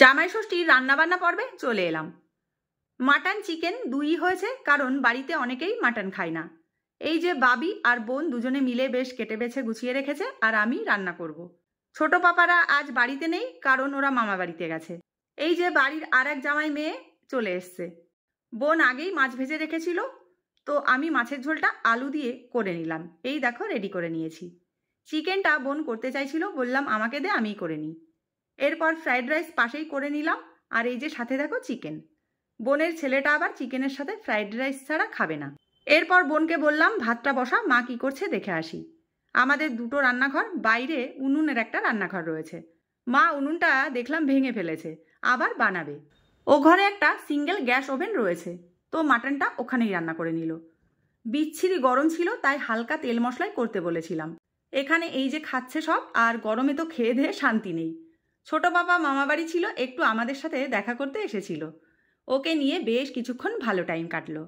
জামাই ষষ্ঠীর রান্নাবান্না পর্বে চলে এলাম। মাটন চিকেন দুই হয়েছে, কারণ বাড়িতে অনেকেই মাটন খায় না। এই যে বাবি আর বোন দুজনে মিলে বেশ কেটে বেছে গুছিয়ে রেখেছে, আর আমি রান্না করব। ছোট পাপারা আজ বাড়িতে নেই, কারণ ওরা মামা বাড়িতে গেছে। এই যে বাড়ির আর এক জামাই মেয়ে চলে এসছে। বোন আগেই মাছ ভেজে রেখেছিল, তো আমি মাছের ঝোলটা আলু দিয়ে করে নিলাম। এই দেখো রেডি করে নিয়েছি। চিকেনটা বোন করতে চাইছিল, বললাম আমাকে দে, আমিই করে নিই। এরপর ফ্রাইড রাইস পাশেই করে নিলাম, আর এই যে সাথে দেখো চিকেন। বোনের ছেলেটা আবার চিকেনের সাথে ফ্রাইড রাইস ছাড়া খাবে না। এরপর বোনকে বললাম ভাতটা বসা, মা কি করছে দেখে আসি। আমাদের দুটো রান্নাঘর, বাইরে উনুনের একটা রান্নাঘর রয়েছে। মা উনুনটা দেখলাম ভেঙে ফেলেছে, আবার বানাবে। ও ঘরে একটা সিঙ্গেল গ্যাস ওভেন রয়েছে, তো মাটনটা ওখানেই রান্না করে নিল। বিচ্ছিরি গরম ছিল, তাই হালকা তেল মশলাই করতে বলেছিলাম। এখানে এই যে খাচ্ছে সব, আর গরমে তো খেয়ে ধেয়ে শান্তি নেই। ছোট বাবা মামাবাড়ি ছিল, একটু আমাদের সাথে দেখা করতে এসেছিল। ওকে নিয়ে বেশ কিছুক্ষণ ভালো টাইম কাটলো।